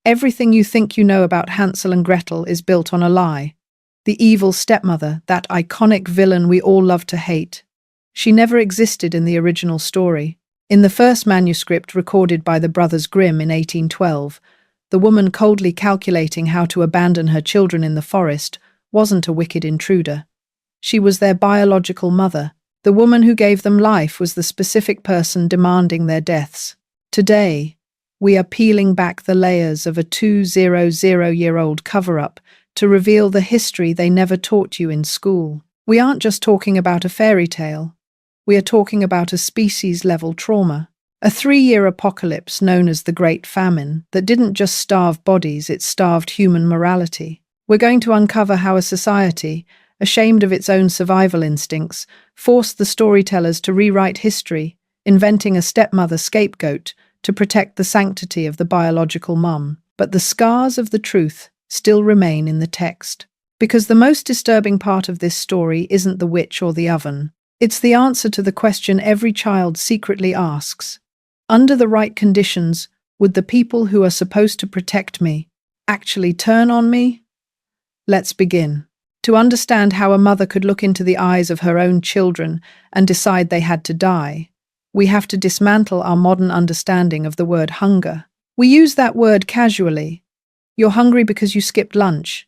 Everything you think you know about Hansel and Gretel is built on a lie. The evil stepmother, that iconic villain we all love to hate. She never existed in the original story. In the first manuscript recorded by the Brothers Grimm in 1812, the woman coldly calculating how to abandon her children in the forest wasn't a wicked intruder. She was their biological mother. The woman who gave them life was the specific person demanding their deaths. Today, we are peeling back the layers of a 200-year-old cover-up to reveal the history they never taught you in school. We aren't just talking about a fairy tale. We are talking about a species-level trauma. A 3-year apocalypse known as the Great Famine that didn't just starve bodies, it starved human morality. We're going to uncover how a society, ashamed of its own survival instincts, forced the storytellers to rewrite history, inventing a stepmother scapegoat to protect the sanctity of the biological mum. But the scars of the truth still remain in the text. Because the most disturbing part of this story isn't the witch or the oven. It's the answer to the question every child secretly asks. Under the right conditions, would the people who are supposed to protect me actually turn on me? Let's begin. To understand how a mother could look into the eyes of her own children and decide they had to die, we have to dismantle our modern understanding of the word hunger. We use that word casually. You're hungry because you skipped lunch.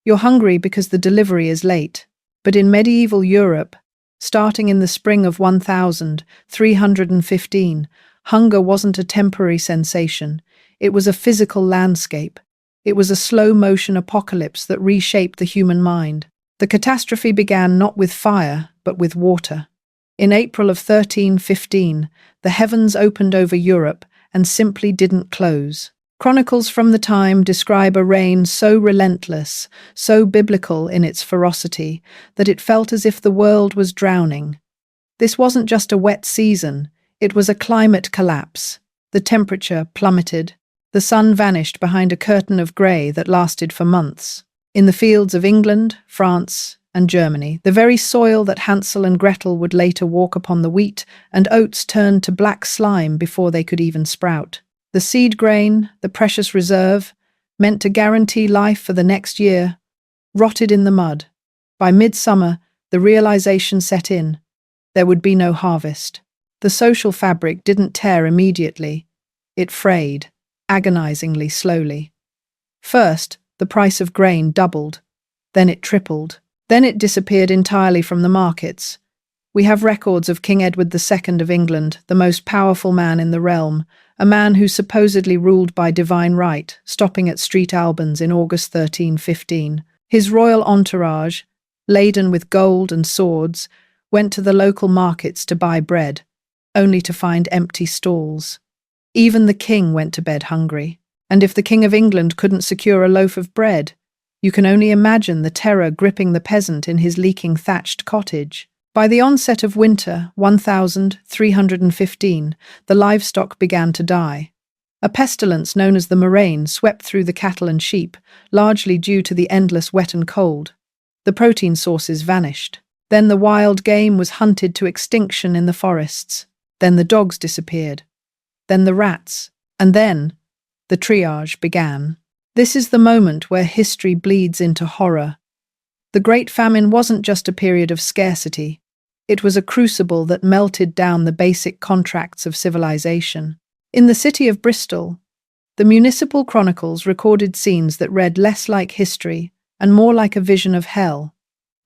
You're hungry because the delivery is late. But in medieval Europe, starting in the spring of 1315, hunger wasn't a temporary sensation. It was a physical landscape. It was a slow-motion apocalypse that reshaped the human mind. The catastrophe began not with fire, but with water. In April of 1315, the heavens opened over Europe and simply didn't close. Chronicles from the time describe a rain so relentless, so biblical in its ferocity, that it felt as if the world was drowning. This wasn't just a wet season, it was a climate collapse. The temperature plummeted. The sun vanished behind a curtain of grey that lasted for months. In the fields of England, France, and Germany, the very soil that Hansel and Gretel would later walk upon, the wheat and oats turned to black slime before they could even sprout. The seed grain, the precious reserve, meant to guarantee life for the next year, rotted in the mud. By midsummer, the realization set in. There would be no harvest. The social fabric didn't tear immediately. It frayed, agonizingly slowly. First, the price of grain doubled. Then it tripled. Then it disappeared entirely from the markets. We have records of King Edward II of England, the most powerful man in the realm, a man who supposedly ruled by divine right, stopping at St Albans in August 1315. His royal entourage, laden with gold and swords, went to the local markets to buy bread, only to find empty stalls. Even the king went to bed hungry. And if the King of England couldn't secure a loaf of bread, you can only imagine the terror gripping the peasant in his leaking thatched cottage. By the onset of winter, 1315, the livestock began to die. A pestilence known as the murrain swept through the cattle and sheep, largely due to the endless wet and cold. The protein sources vanished. Then the wild game was hunted to extinction in the forests. Then the dogs disappeared. Then the rats. And then the triage began. This is the moment where history bleeds into horror. The Great Famine wasn't just a period of scarcity. It was a crucible that melted down the basic contracts of civilization. In the city of Bristol, the municipal chronicles recorded scenes that read less like history and more like a vision of hell.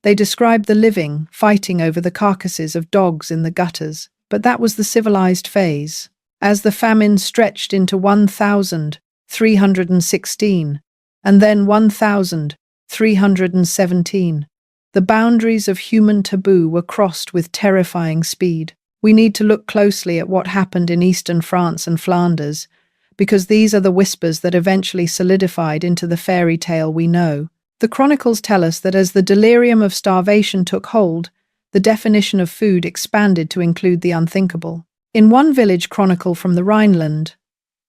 They described the living fighting over the carcasses of dogs in the gutters, but that was the civilized phase. As the famine stretched into 1316, and then 1317, the boundaries of human taboo were crossed with terrifying speed. We need to look closely at what happened in eastern France and Flanders, because these are the whispers that eventually solidified into the fairy tale we know. The chronicles tell us that as the delirium of starvation took hold, the definition of food expanded to include the unthinkable. In one village chronicle from the Rhineland,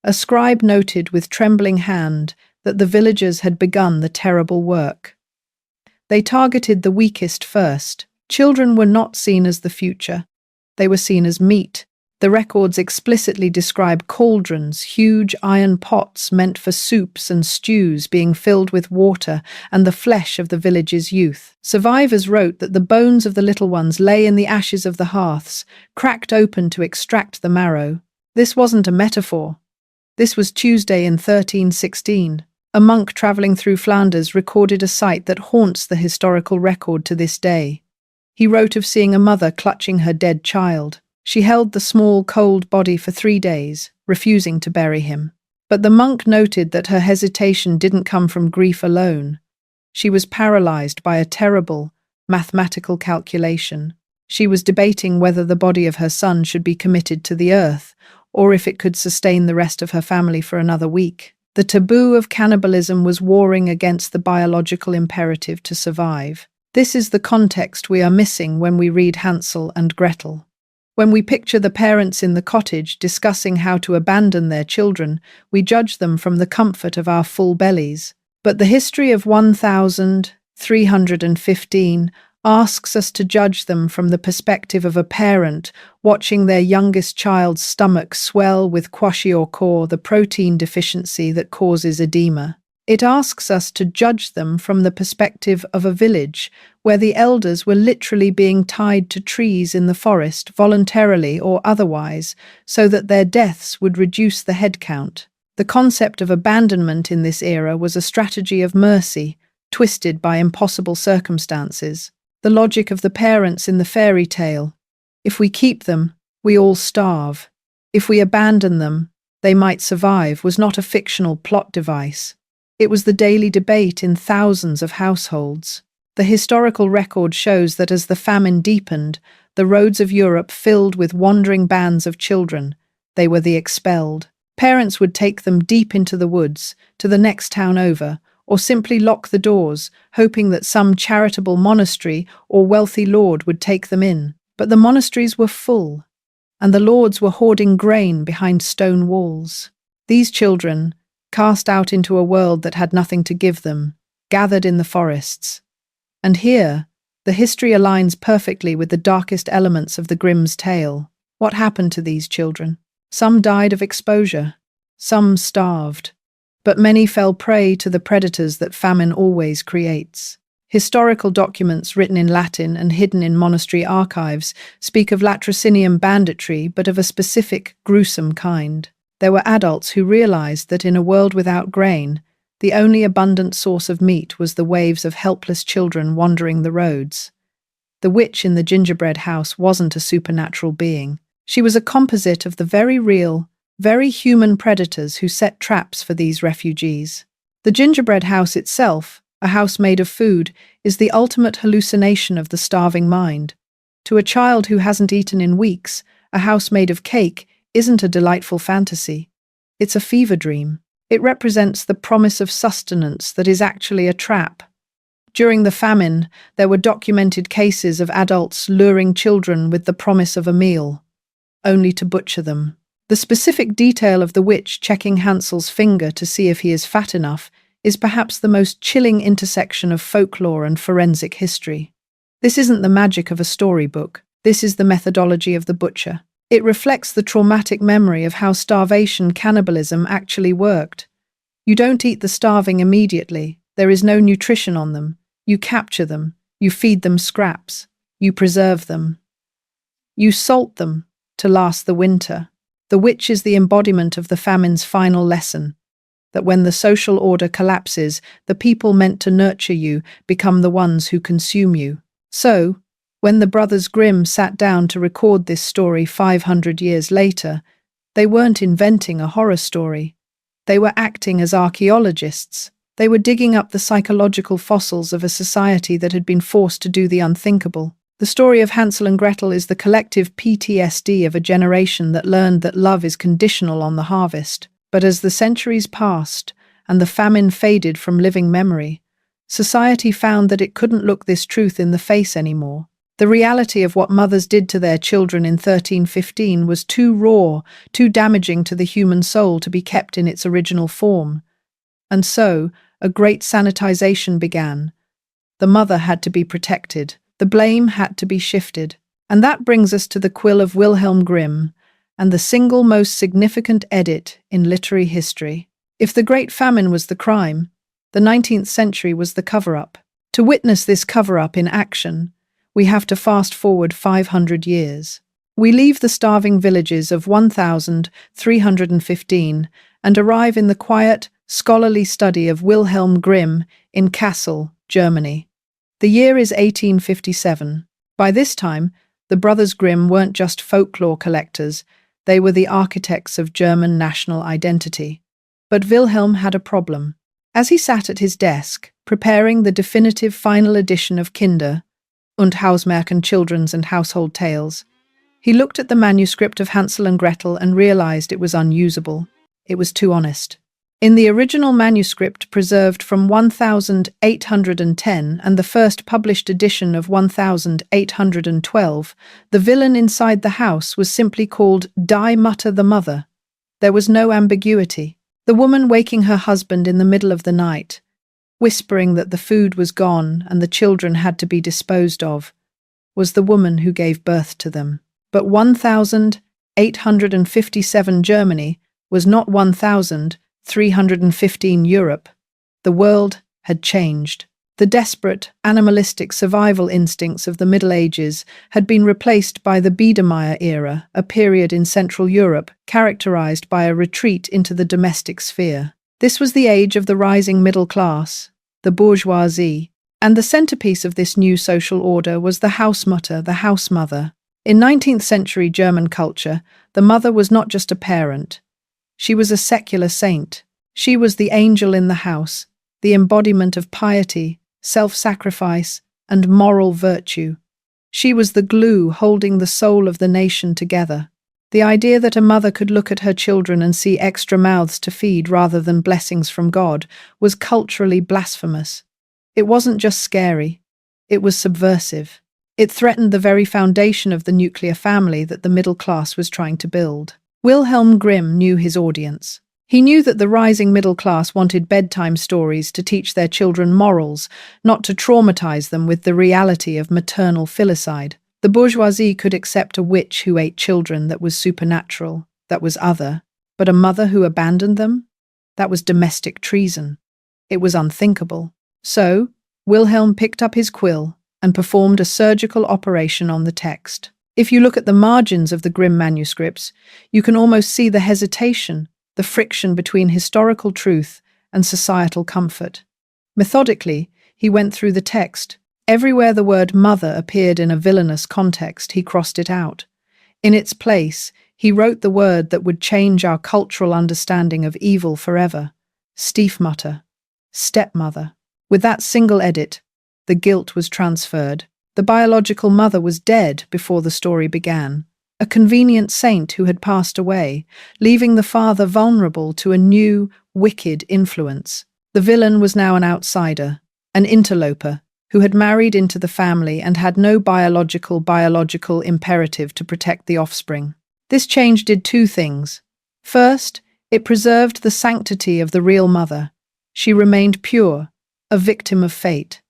a scribe noted with trembling hand that the villagers had begun the terrible work. They targeted the weakest first. Children were not seen as the future. They were seen as meat, The records explicitly describe cauldrons, huge iron pots meant for soups and stews being filled with water and the flesh of the village's youth. Survivors wrote that the bones of the little ones lay in the ashes of the hearths, cracked open to extract the marrow. This wasn't a metaphor. This was Tuesday in 1316. A monk travelling through Flanders recorded a sight that haunts the historical record to this day. He wrote of seeing a mother clutching her dead child. She held the small, cold body for 3 days, refusing to bury him. But the monk noted that her hesitation didn't come from grief alone. She was paralyzed by a terrible, mathematical calculation. She was debating whether the body of her son should be committed to the earth, or if it could sustain the rest of her family for another week. The taboo of cannibalism was warring against the biological imperative to survive. This is the context we are missing when we read Hansel and Gretel. When we picture the parents in the cottage discussing how to abandon their children, we judge them from the comfort of our full bellies. But the history of 1315 asks us to judge them from the perspective of a parent watching their youngest child's stomach swell with kwashiorkor, the protein deficiency that causes edema. It asks us to judge them from the perspective of a village where the elders were literally being tied to trees in the forest, voluntarily or otherwise, so that their deaths would reduce the head count. The concept of abandonment in this era was a strategy of mercy, twisted by impossible circumstances. The logic of the parents in the fairy tale: if we keep them, we all starve. If we abandon them, they might survive, was not a fictional plot device. It was the daily debate in thousands of households. The historical record shows that as the famine deepened, the roads of Europe filled with wandering bands of children. They were the expelled. Parents would take them deep into the woods, to the next town over, or simply lock the doors, hoping that some charitable monastery or wealthy lord would take them in. But the monasteries were full, and the lords were hoarding grain behind stone walls. These children, cast out into a world that had nothing to give them, gathered in the forests. And here, the history aligns perfectly with the darkest elements of the Grimm's tale. What happened to these children? Some died of exposure, some starved, but many fell prey to the predators that famine always creates. Historical documents written in Latin and hidden in monastery archives speak of latrocinium banditry, but of a specific, gruesome kind. There were adults who realized that in a world without grain, the only abundant source of meat was the waves of helpless children wandering the roads. The witch in the gingerbread house wasn't a supernatural being. She was a composite of the very real, very human predators who set traps for these refugees. The gingerbread house itself, a house made of food, is the ultimate hallucination of the starving mind. To a child who hasn't eaten in weeks, a house made of cake isn't a delightful fantasy. It's a fever dream. It represents the promise of sustenance that is actually a trap. During the famine, there were documented cases of adults luring children with the promise of a meal, only to butcher them. The specific detail of the witch checking Hansel's finger to see if he is fat enough is perhaps the most chilling intersection of folklore and forensic history. This isn't the magic of a storybook. This is the methodology of the butcher. It reflects the traumatic memory of how starvation cannibalism actually worked. You don't eat the starving immediately. There is no nutrition on them. You capture them. You feed them scraps. You preserve them. You salt them to last the winter. The witch is the embodiment of the famine's final lesson, that when the social order collapses, the people meant to nurture you become the ones who consume you. So, when the Brothers Grimm sat down to record this story 500 years later, they weren't inventing a horror story. They were acting as archaeologists. They were digging up the psychological fossils of a society that had been forced to do the unthinkable. The story of Hansel and Gretel is the collective PTSD of a generation that learned that love is conditional on the harvest. But as the centuries passed and the famine faded from living memory, society found that it couldn't look this truth in the face anymore. The reality of what mothers did to their children in 1315 was too raw, too damaging to the human soul to be kept in its original form. And so, a great sanitization began. The mother had to be protected. The blame had to be shifted. And that brings us to the quill of Wilhelm Grimm, and the single most significant edit in literary history. If the Great Famine was the crime, the 19th century was the cover-up. To witness this cover-up in action, we have to fast forward 500 years. We leave the starving villages of 1315 and arrive in the quiet, scholarly study of Wilhelm Grimm in Kassel, Germany. The year is 1857. By this time, the Brothers Grimm weren't just folklore collectors, they were the architects of German national identity. But Wilhelm had a problem. As he sat at his desk, preparing the definitive final edition of Kinder- und Hausmärchen, children's and household tales, he looked at the manuscript of Hansel and Gretel and realized it was unusable. It was too honest. In the original manuscript preserved from 1810 and the first published edition of 1812, the villain inside the house was simply called Die Mutter, the mother. There was no ambiguity. The woman waking her husband in the middle of the night, whispering that the food was gone and the children had to be disposed of, was the woman who gave birth to them. But 1857 Germany was not 1315 Europe. The world had changed. The desperate, animalistic survival instincts of the Middle Ages had been replaced by the Biedermeier era, a period in Central Europe characterized by a retreat into the domestic sphere. This was the age of the rising middle class, the bourgeoisie, and the centerpiece of this new social order was the Hausmutter, the house mother. In 19th century German culture, the mother was not just a parent. She was a secular saint. She was the angel in the house, the embodiment of piety, self-sacrifice, and moral virtue. She was the glue holding the soul of the nation together. The idea that a mother could look at her children and see extra mouths to feed rather than blessings from God was culturally blasphemous. It wasn't just scary, it was subversive. It threatened the very foundation of the nuclear family that the middle class was trying to build. Wilhelm Grimm knew his audience. He knew that the rising middle class wanted bedtime stories to teach their children morals, not to traumatize them with the reality of maternal filicide. The bourgeoisie could accept a witch who ate children that was supernatural, that was other, but a mother who abandoned them? That was domestic treason. It was unthinkable. So, Wilhelm picked up his quill and performed a surgical operation on the text. If you look at the margins of the Grimm manuscripts, you can almost see the hesitation, the friction between historical truth and societal comfort. Methodically, he went through the text. Everywhere the word mother appeared in a villainous context, he crossed it out. In its place, he wrote the word that would change our cultural understanding of evil forever: Stiefmutter, stepmother. With that single edit, the guilt was transferred. The biological mother was dead before the story began, a convenient saint who had passed away, leaving the father vulnerable to a new, wicked influence. The villain was now an outsider, an interloper, who had married into the family and had no biological imperative to protect the offspring. This change did two things. First, it preserved the sanctity of the real mother. She remained pure, a victim of fate.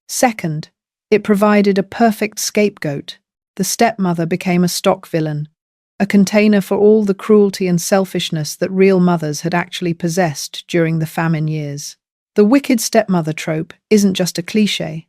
Second, it provided a perfect scapegoat. The stepmother became a stock villain, a container for all the cruelty and selfishness that real mothers had actually possessed during the famine years. The wicked stepmother trope isn't just a cliché.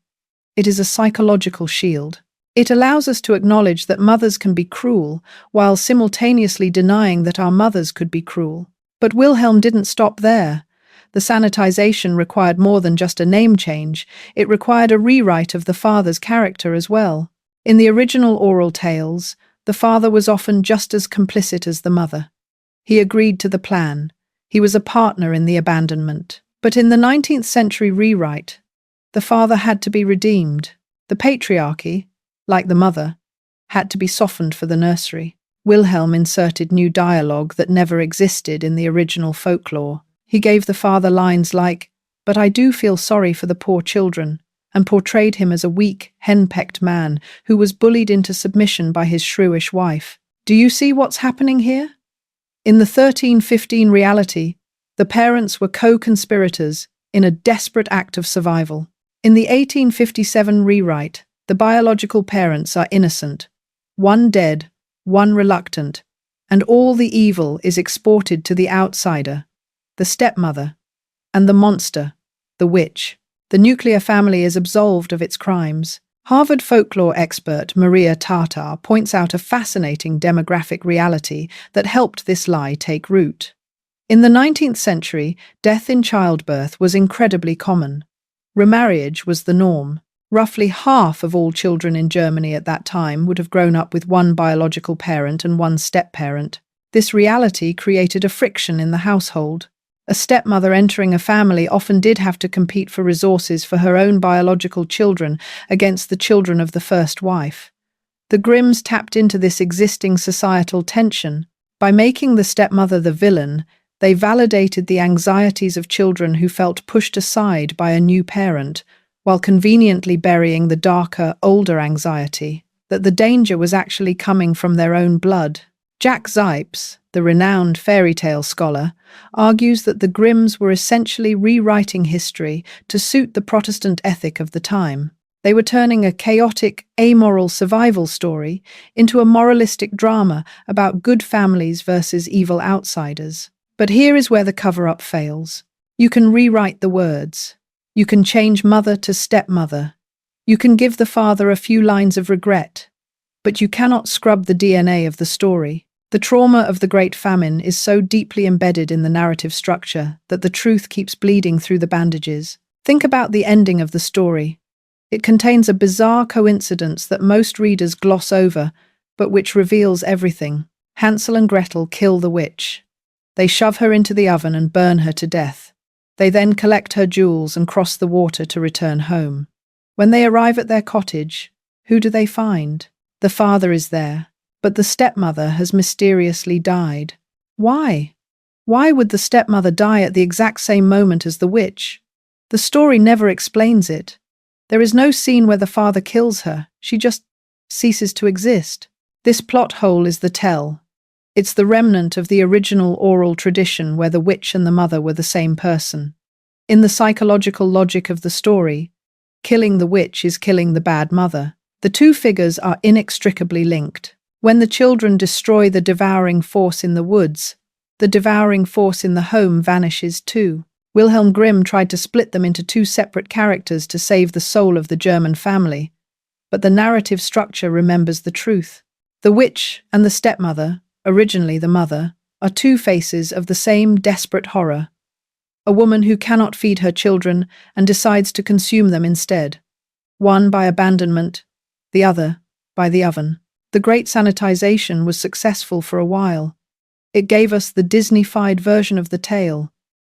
It is a psychological shield. It allows us to acknowledge that mothers can be cruel, while simultaneously denying that our mothers could be cruel. But Wilhelm didn't stop there. The sanitization required more than just a name change. It required a rewrite of the father's character as well. In the original oral tales, the father was often just as complicit as the mother. He agreed to the plan. He was a partner in the abandonment. But in the 19th century rewrite, the father had to be redeemed. The patriarchy, like the mother, had to be softened for the nursery. Wilhelm inserted new dialogue that never existed in the original folklore. He gave the father lines like, "But I do feel sorry for the poor children," and portrayed him as a weak, henpecked man who was bullied into submission by his shrewish wife. Do you see what's happening here? In the 1315 reality, the parents were co-conspirators in a desperate act of survival. In the 1857 rewrite, the biological parents are innocent, one dead, one reluctant, and all the evil is exported to the outsider, the stepmother, and the monster, the witch. The nuclear family is absolved of its crimes. Harvard folklore expert Maria Tartar points out a fascinating demographic reality that helped this lie take root. In the 19th century, death in childbirth was incredibly common. Remarriage was the norm. Roughly half of all children in Germany at that time would have grown up with one biological parent and one step-parent. This reality created a friction in the household. A stepmother entering a family often did have to compete for resources for her own biological children against the children of the first wife. The Grimms tapped into this existing societal tension. By making the stepmother the villain, they validated the anxieties of children who felt pushed aside by a new parent, while conveniently burying the darker, older anxiety, that the danger was actually coming from their own blood. Jack Zipes, the renowned fairy tale scholar, argues that the Grimms were essentially rewriting history to suit the Protestant ethic of the time. They were turning a chaotic, amoral survival story into a moralistic drama about good families versus evil outsiders. But here is where the cover-up fails. You can rewrite the words. You can change mother to stepmother. You can give the father a few lines of regret. But you cannot scrub the DNA of the story. The trauma of the Great Famine is so deeply embedded in the narrative structure that the truth keeps bleeding through the bandages. Think about the ending of the story. It contains a bizarre coincidence that most readers gloss over, but which reveals everything. Hansel and Gretel kill the witch. They shove her into the oven and burn her to death. They then collect her jewels and cross the water to return home. When they arrive at their cottage, who do they find? The father is there, but the stepmother has mysteriously died. Why? Why would the stepmother die at the exact same moment as the witch? The story never explains it. There is no scene where the father kills her. She just ceases to exist. This plot hole is the tell. It's the remnant of the original oral tradition where the witch and the mother were the same person. In the psychological logic of the story, killing the witch is killing the bad mother. The two figures are inextricably linked. When the children destroy the devouring force in the woods, the devouring force in the home vanishes too. Wilhelm Grimm tried to split them into two separate characters to save the soul of the German family, but the narrative structure remembers the truth. The witch and the stepmother, originally the mother, are two faces of the same desperate horror. A woman who cannot feed her children and decides to consume them instead. One by abandonment, the other by the oven. The Great Sanitization was successful for a while. It gave us the Disney-fied version of the tale.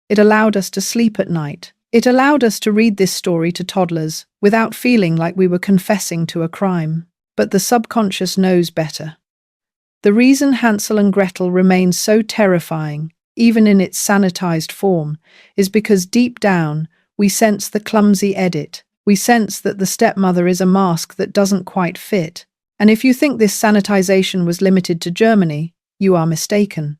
It allowed us to sleep at night. It allowed us to read this story to toddlers without feeling like we were confessing to a crime. But the subconscious knows better. The reason Hansel and Gretel remains so terrifying, even in its sanitized form, is because deep down we sense the clumsy edit. We sense that the stepmother is a mask that doesn't quite fit. And if you think this sanitization was limited to Germany, you are mistaken.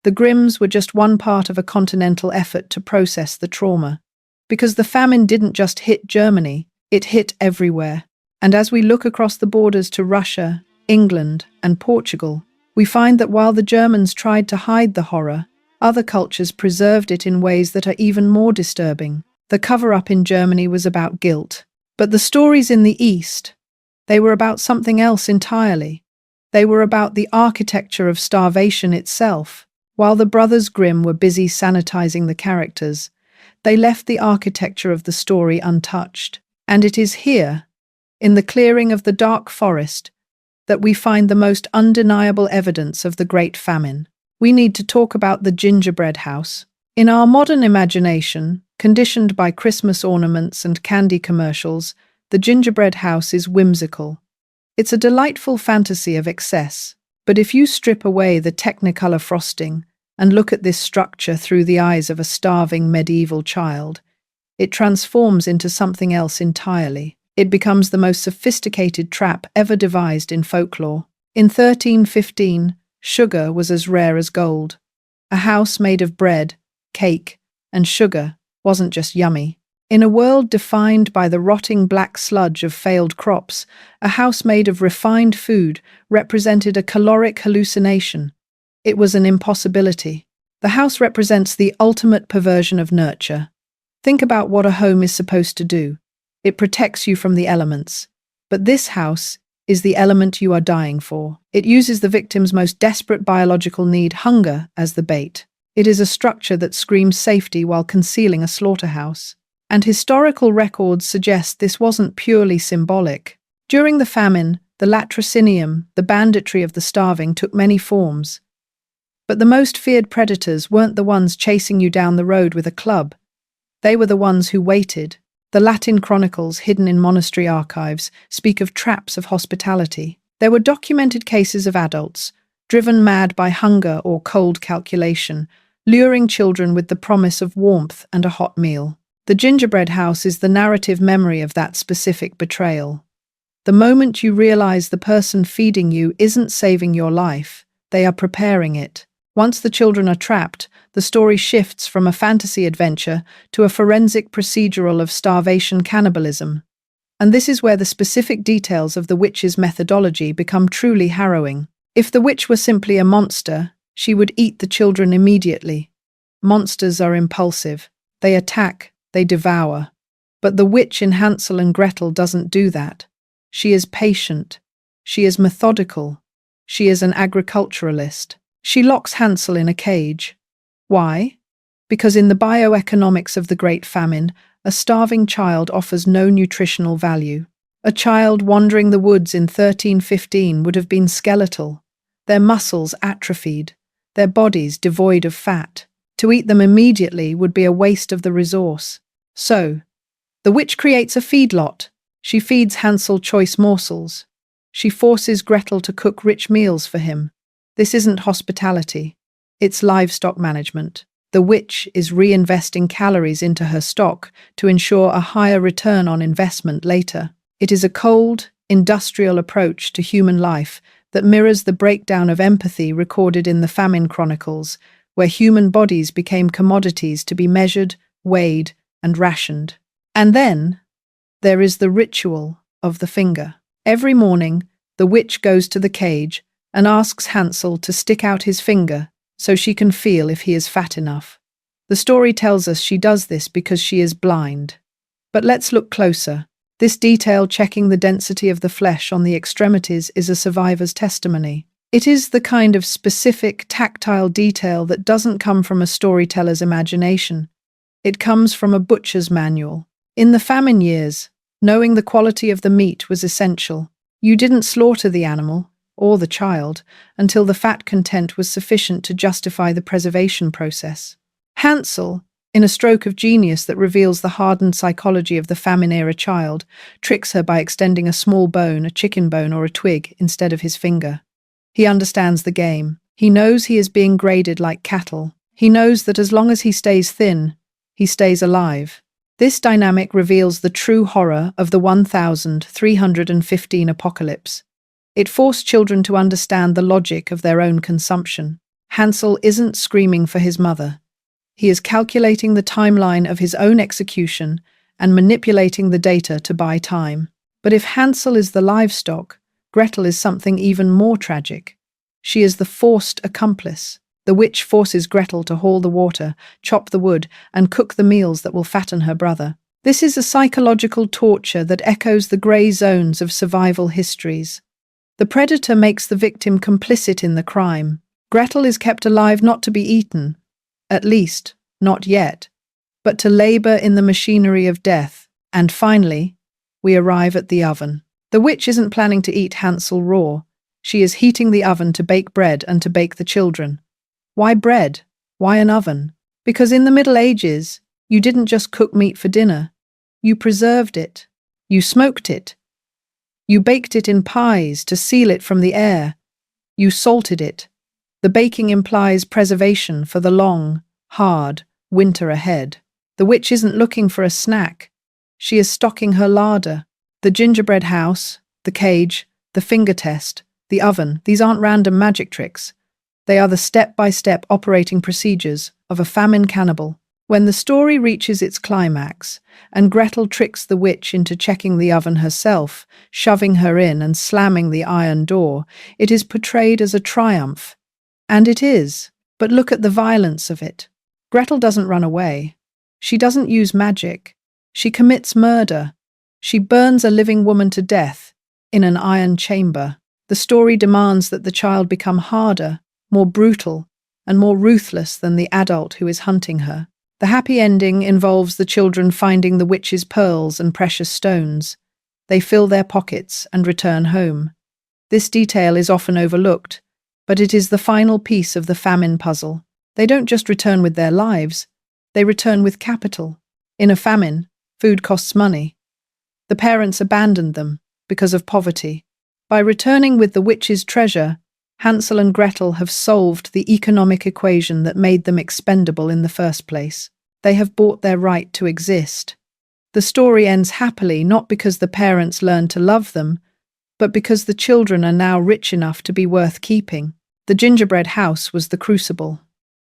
The Grimms were just one part of a continental effort to process the trauma. Because the famine didn't just hit Germany, it hit everywhere. And as we look across the borders to Russia, England, and Portugal, we find that while the Germans tried to hide the horror, other cultures preserved it in ways that are even more disturbing. The cover-up in Germany was about guilt. But the stories in the East, they were about something else entirely. They were about the architecture of starvation itself. While the Brothers Grimm were busy sanitizing the characters, they left the architecture of the story untouched. And it is here, in the clearing of the dark forest, that we find the most undeniable evidence of the Great Famine. We need to talk about the gingerbread house. In our modern imagination, conditioned by Christmas ornaments and candy commercials, the gingerbread house is whimsical. It's a delightful fantasy of excess. But if you strip away the technicolor frosting and look at this structure through the eyes of a starving medieval child, it transforms into something else entirely. It becomes the most sophisticated trap ever devised in folklore. In 1315, sugar was as rare as gold. A house made of bread, cake, and sugar wasn't just yummy. In a world defined by the rotting black sludge of failed crops, a house made of refined food represented a caloric hallucination. It was an impossibility. The house represents the ultimate perversion of nurture. Think about what a home is supposed to do. It protects you from the elements. But this house is the element you are dying for. It uses the victim's most desperate biological need, hunger, as the bait. It is a structure that screams safety while concealing a slaughterhouse. And historical records suggest this wasn't purely symbolic. During the famine, the latrocinium, the banditry of the starving, took many forms. But the most feared predators weren't the ones chasing you down the road with a club. They were the ones who waited. The Latin chronicles, hidden in monastery archives, speak of traps of hospitality. There were documented cases of adults, driven mad by hunger or cold calculation, luring children with the promise of warmth and a hot meal. The gingerbread house is the narrative memory of that specific betrayal. The moment you realize the person feeding you isn't saving your life, they are preparing it. Once the children are trapped, the story shifts from a fantasy adventure to a forensic procedural of starvation cannibalism. And this is where the specific details of the witch's methodology become truly harrowing. If the witch were simply a monster, she would eat the children immediately. Monsters are impulsive. They attack, they devour. But the witch in Hansel and Gretel doesn't do that. She is patient. She is methodical. She is an agriculturalist. She locks Hansel in a cage. Why? Because in the bioeconomics of the Great Famine, a starving child offers no nutritional value. A child wandering the woods in 1315 would have been skeletal, their muscles atrophied, their bodies devoid of fat. To eat them immediately would be a waste of the resource. So, the witch creates a feedlot. She feeds Hansel choice morsels. She forces Gretel to cook rich meals for him. This isn't hospitality. It's livestock management. The witch is reinvesting calories into her stock to ensure a higher return on investment later. It is a cold, industrial approach to human life that mirrors the breakdown of empathy recorded in the famine chronicles, where human bodies became commodities to be measured, weighed, and rationed. And then, there is the ritual of the finger. Every morning, the witch goes to the cage and asks Hansel to stick out his finger so she can feel if he is fat enough. The story tells us she does this because she is blind. But let's look closer. This detail checking the density of the flesh on the extremities is a survivor's testimony. It is the kind of specific, tactile detail that doesn't come from a storyteller's imagination. It comes from a butcher's manual. In the famine years, knowing the quality of the meat was essential. You didn't slaughter the animal, or the child, until the fat content was sufficient to justify the preservation process. Hansel, in a stroke of genius that reveals the hardened psychology of the famine-era child, tricks her by extending a small bone, a chicken bone or a twig, instead of his finger. He understands the game. He knows he is being graded like cattle. He knows that as long as he stays thin, he stays alive. This dynamic reveals the true horror of the 1315 apocalypse. It forced children to understand the logic of their own consumption. Hansel isn't screaming for his mother. He is calculating the timeline of his own execution and manipulating the data to buy time. But if Hansel is the livestock, Gretel is something even more tragic. She is the forced accomplice. The witch forces Gretel to haul the water, chop the wood, and cook the meals that will fatten her brother. This is a psychological torture that echoes the grey zones of survival histories. The predator makes the victim complicit in the crime. Gretel is kept alive not to be eaten, at least, not yet, but to labour in the machinery of death. And finally, we arrive at the oven. The witch isn't planning to eat Hansel raw. She is heating the oven to bake bread and to bake the children. Why bread? Why an oven? Because in the Middle Ages, you didn't just cook meat for dinner. You preserved it. You smoked it. You baked it in pies to seal it from the air. You salted it. The baking implies preservation for the long, hard winter ahead. The witch isn't looking for a snack. She is stocking her larder. The gingerbread house, the cage, the finger test, the oven, these aren't random magic tricks. They are the step-by-step operating procedures of a famine cannibal. When the story reaches its climax, and Gretel tricks the witch into checking the oven herself, shoving her in and slamming the iron door, it is portrayed as a triumph. And it is. But look at the violence of it. Gretel doesn't run away. She doesn't use magic. She commits murder. She burns a living woman to death in an iron chamber. The story demands that the child become harder, more brutal, and more ruthless than the adult who is hunting her. The happy ending involves the children finding the witch's pearls and precious stones. They fill their pockets and return home. This detail is often overlooked, but it is the final piece of the famine puzzle. They don't just return with their lives, they return with capital. In a famine, food costs money. The parents abandoned them because of poverty. By returning with the witch's treasure, Hansel and Gretel have solved the economic equation that made them expendable in the first place. They have bought their right to exist. The story ends happily not because the parents learned to love them, but because the children are now rich enough to be worth keeping. The gingerbread house was the crucible.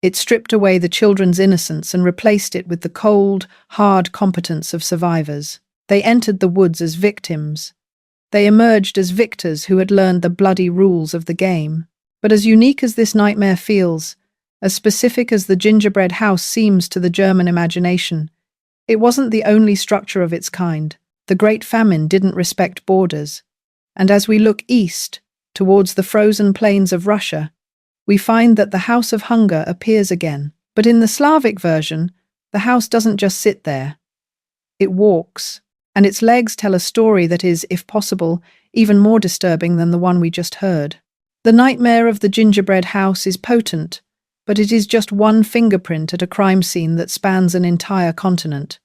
It stripped away the children's innocence and replaced it with the cold, hard competence of survivors. They entered the woods as victims. They emerged as victors who had learned the bloody rules of the game. But as unique as this nightmare feels, as specific as the gingerbread house seems to the German imagination, it wasn't the only structure of its kind. The Great Famine didn't respect borders. And as we look east, towards the frozen plains of Russia, we find that the House of Hunger appears again. But in the Slavic version, the house doesn't just sit there. It walks, and its legs tell a story that is, if possible, even more disturbing than the one we just heard. The nightmare of the gingerbread house is potent, but it is just one fingerprint at a crime scene that spans an entire continent.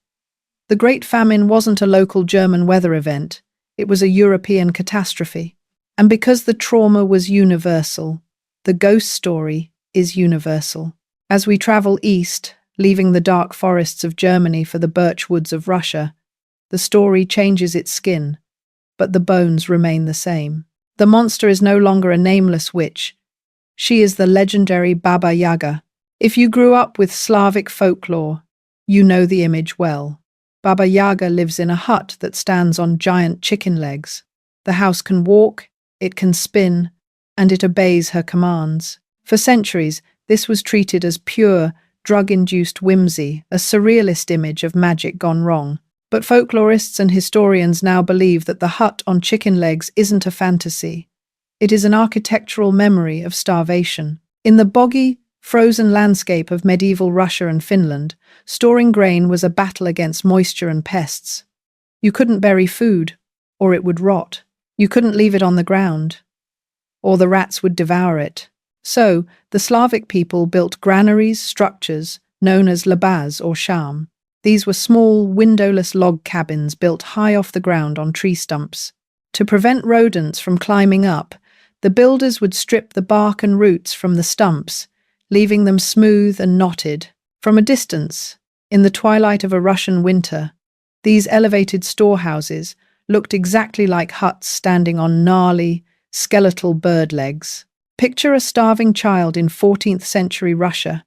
The Great Famine wasn't a local German weather event, it was a European catastrophe. And because the trauma was universal, the ghost story is universal. As we travel east, leaving the dark forests of Germany for the birch woods of Russia, the story changes its skin, but the bones remain the same. The monster is no longer a nameless witch. She is the legendary Baba Yaga. If you grew up with Slavic folklore, you know the image well. Baba Yaga lives in a hut that stands on giant chicken legs. The house can walk, it can spin, and it obeys her commands. For centuries, this was treated as pure, drug-induced whimsy, a surrealist image of magic gone wrong. But folklorists and historians now believe that the hut on chicken legs isn't a fantasy. It is an architectural memory of starvation. In the boggy, frozen landscape of medieval Russia and Finland, storing grain was a battle against moisture and pests. You couldn't bury food, or it would rot. You couldn't leave it on the ground, or the rats would devour it. So, the Slavic people built granaries, structures, known as labaz or sham. These were small, windowless log cabins built high off the ground on tree stumps. To prevent rodents from climbing up, the builders would strip the bark and roots from the stumps, leaving them smooth and knotted. From a distance, in the twilight of a Russian winter, these elevated storehouses looked exactly like huts standing on gnarly, skeletal bird legs. Picture a starving child in 14th century Russia.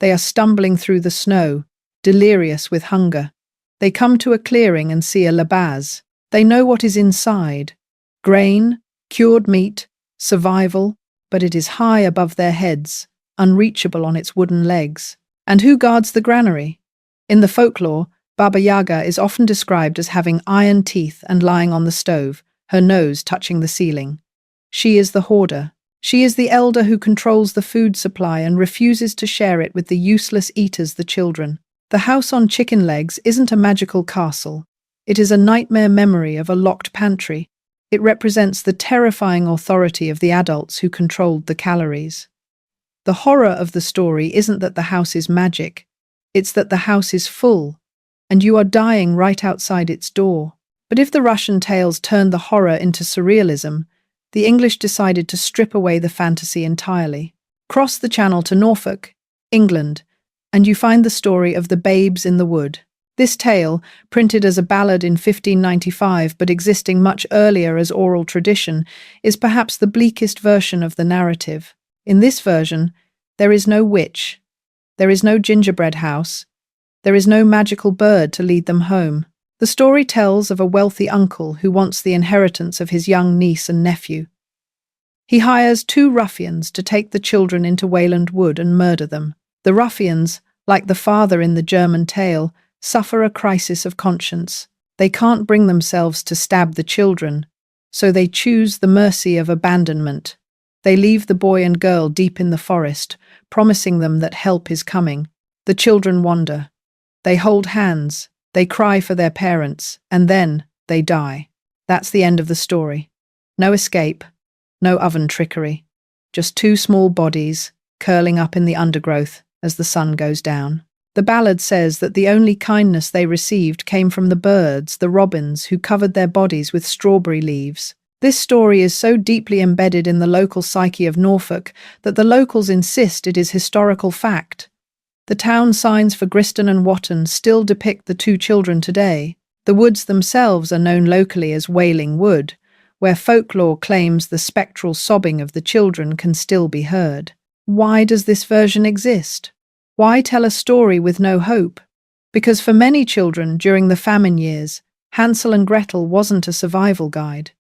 They are stumbling through the snow, delirious with hunger. They come to a clearing and see a labaz. They know what is inside: grain, cured meat, survival, but it is high above their heads, unreachable on its wooden legs. And who guards the granary? In the folklore, Baba Yaga is often described as having iron teeth and lying on the stove, her nose touching the ceiling. She is the hoarder. She is the elder who controls the food supply and refuses to share it with the useless eaters, the children. The house on chicken legs isn't a magical castle. It is a nightmare memory of a locked pantry. It represents the terrifying authority of the adults who controlled the calories. The horror of the story isn't that the house is magic. It's that the house is full, and you are dying right outside its door. But if the Russian tales turned the horror into surrealism, the English decided to strip away the fantasy entirely. Cross the channel to Norfolk, England, and you find the story of the Babes in the Wood. This tale, printed as a ballad in 1595 but existing much earlier as oral tradition, is perhaps the bleakest version of the narrative. In this version, there is no witch, there is no gingerbread house, there is no magical bird to lead them home. The story tells of a wealthy uncle who wants the inheritance of his young niece and nephew. He hires two ruffians to take the children into Wayland Wood and murder them. The ruffians, like the father in the German tale, suffer a crisis of conscience. They can't bring themselves to stab the children, so they choose the mercy of abandonment. They leave the boy and girl deep in the forest, promising them that help is coming. The children wander. They hold hands, they cry for their parents, and then they die. That's the end of the story. No escape, no oven trickery. Just two small bodies curling up in the undergrowth as the sun goes down. The ballad says that the only kindness they received came from the birds, the robins, who covered their bodies with strawberry leaves. This story is so deeply embedded in the local psyche of Norfolk that the locals insist it is historical fact. The town signs for Griston and Watton still depict the two children today. The woods themselves are known locally as Wailing Wood, where folklore claims the spectral sobbing of the children can still be heard. Why does this version exist? Why tell a story with no hope? Because for many children during the famine years, Hansel and Gretel wasn't a survival guide.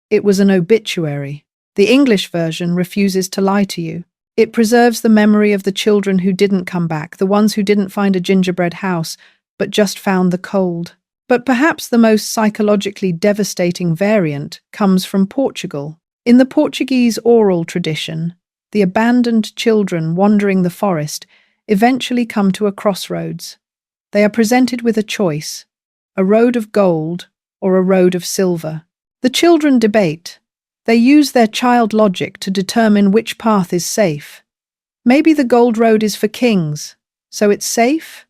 It was an obituary. The English version refuses to lie to you. It preserves the memory of the children who didn't come back, the ones who didn't find a gingerbread house, but just found the cold. But perhaps the most psychologically devastating variant comes from Portugal. In the Portuguese oral tradition, the abandoned children wandering the forest eventually come to a crossroads. They are presented with a choice, a road of gold or a road of silver. The children debate. They use their child logic to determine which path is safe. Maybe the gold road is for kings, so it's safe?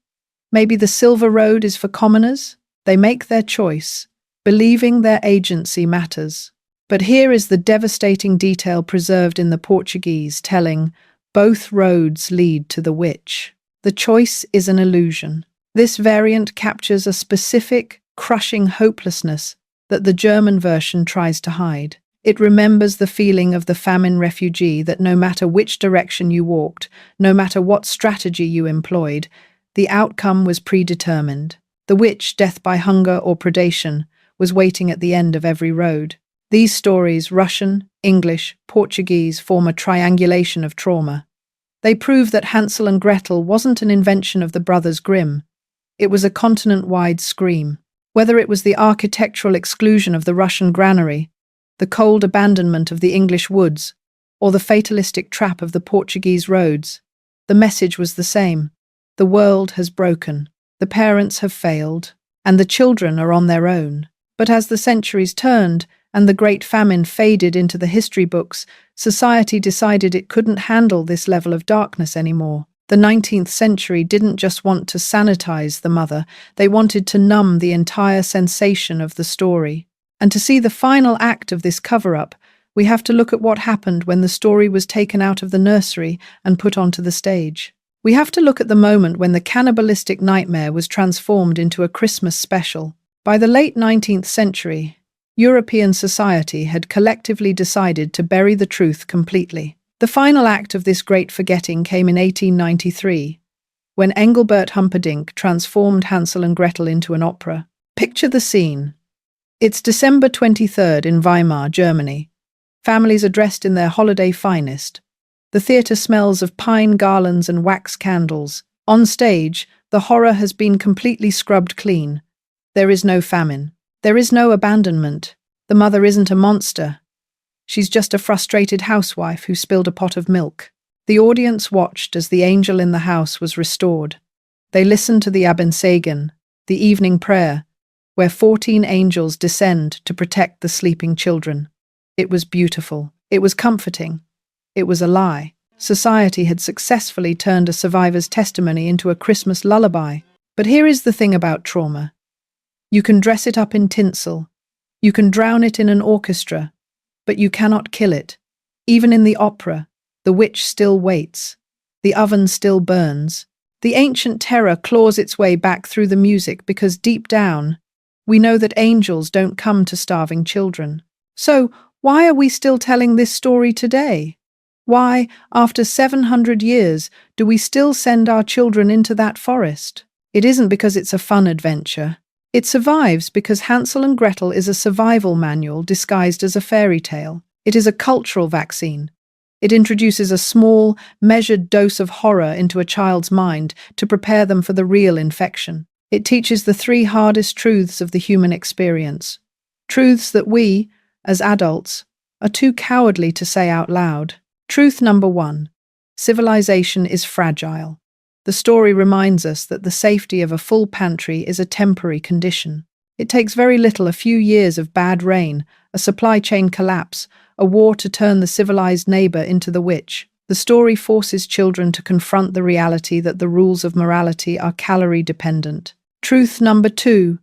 Maybe the silver road is for commoners? They make their choice, believing their agency matters. But here is the devastating detail preserved in the Portuguese, telling, both roads lead to the witch. The choice is an illusion. This variant captures a specific, crushing hopelessness that the German version tries to hide. It remembers the feeling of the famine refugee that no matter which direction you walked, no matter what strategy you employed, the outcome was predetermined. The witch, death by hunger or predation, was waiting at the end of every road. These stories, Russian, English, Portuguese, form a triangulation of trauma. They prove that Hansel and Gretel wasn't an invention of the Brothers Grimm. It was a continent-wide scream. Whether it was the architectural exclusion of the Russian granary, the cold abandonment of the English woods, or the fatalistic trap of the Portuguese roads, the message was the same. The world has broken. The parents have failed, and the children are on their own. But as the centuries turned and the Great Famine faded into the history books, society decided it couldn't handle this level of darkness anymore. The 19th century didn't just want to sanitize the mother, they wanted to numb the entire sensation of the story. And to see the final act of this cover-up, we have to look at what happened when the story was taken out of the nursery and put onto the stage. We have to look at the moment when the cannibalistic nightmare was transformed into a Christmas special. By the late 19th century, European society had collectively decided to bury the truth completely. The final act of this great forgetting came in 1893, when Engelbert Humperdinck transformed Hansel and Gretel into an opera. Picture the scene. It's December 23rd in Weimar, Germany. Families are dressed in their holiday finest. The theatre smells of pine garlands and wax candles. On stage, the horror has been completely scrubbed clean. There is no famine. There is no abandonment. The mother isn't a monster. She's just a frustrated housewife who spilled a pot of milk. The audience watched as the angel in the house was restored. They listened to the Abendsagen, the evening prayer, where 14 angels descend to protect the sleeping children. It was beautiful. It was comforting. It was a lie. Society had successfully turned a survivor's testimony into a Christmas lullaby. But here is the thing about trauma. You can dress it up in tinsel. You can drown it in an orchestra. But you cannot kill it. Even in the opera, the witch still waits. The oven still burns. The ancient terror claws its way back through the music because deep down, we know that angels don't come to starving children. So, why are we still telling this story today? Why, after 700 years, do we still send our children into that forest? It isn't because it's a fun adventure. It survives because Hansel and Gretel is a survival manual disguised as a fairy tale. It is a cultural vaccine. It introduces a small, measured dose of horror into a child's mind to prepare them for the real infection. It teaches the three hardest truths of the human experience. Truths that we, as adults, are too cowardly to say out loud. Truth number one: civilization is fragile. The story reminds us that the safety of a full pantry is a temporary condition. It takes very little, a few years of bad rain, a supply chain collapse, a war to turn the civilized neighbor into the witch. The story forces children to confront the reality that the rules of morality are calorie dependent. Truth number two: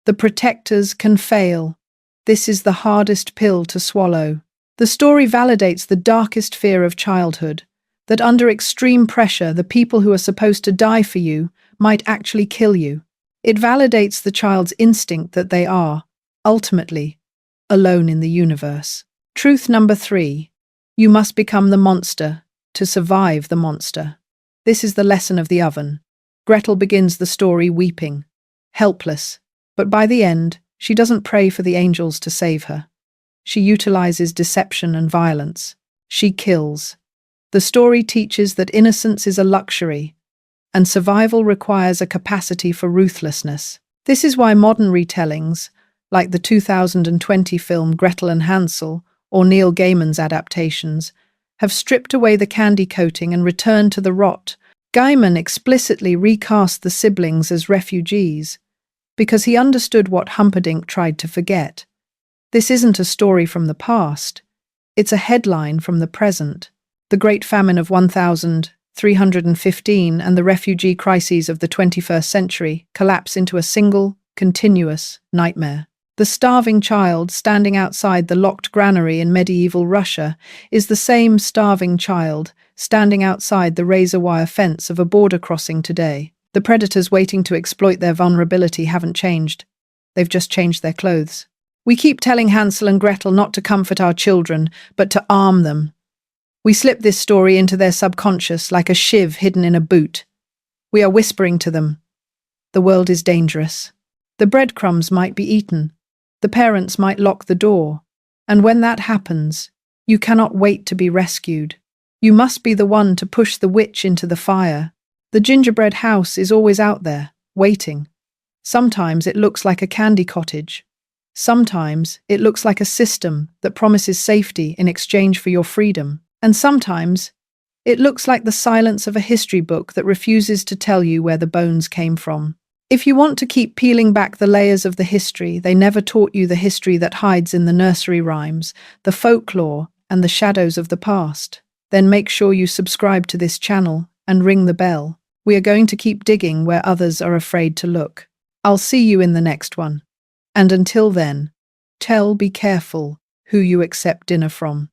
the protectors can fail. This is the hardest pill to swallow. The story validates the darkest fear of childhood, that under extreme pressure, the people who are supposed to die for you might actually kill you. It validates the child's instinct that they are, ultimately, alone in the universe. Truth number three: you must become the monster to survive the monster. This is the lesson of the oven. Gretel begins the story weeping, helpless, but by the end, she doesn't pray for the angels to save her. She utilizes deception and violence. She kills. The story teaches that innocence is a luxury, and survival requires a capacity for ruthlessness. This is why modern retellings, like the 2020 film Gretel and Hansel, or Neil Gaiman's adaptations, have stripped away the candy coating and returned to the rot. Gaiman explicitly recast the siblings as refugees because he understood what Humperdinck tried to forget. This isn't a story from the past. It's a headline from the present. The Great Famine of 1315 and the refugee crises of the 21st century collapse into a single, continuous nightmare. The starving child standing outside the locked granary in medieval Russia is the same starving child standing outside the razor wire fence of a border crossing today. The predators waiting to exploit their vulnerability haven't changed. They've just changed their clothes. We keep telling Hansel and Gretel not to comfort our children, but to arm them. We slip this story into their subconscious like a shiv hidden in a boot. We are whispering to them, the world is dangerous. The breadcrumbs might be eaten. The parents might lock the door. And when that happens, you cannot wait to be rescued. You must be the one to push the witch into the fire. The gingerbread house is always out there, waiting. Sometimes it looks like a candy cottage. Sometimes it looks like a system that promises safety in exchange for your freedom. And sometimes it looks like the silence of a history book that refuses to tell you where the bones came from. If you want to keep peeling back the layers of the history, they never taught you, the history that hides in the nursery rhymes, the folklore, and the shadows of the past, then make sure you subscribe to this channel and ring the bell. We are going to keep digging where others are afraid to look. I'll see you in the next one. And until then, be careful who you accept dinner from.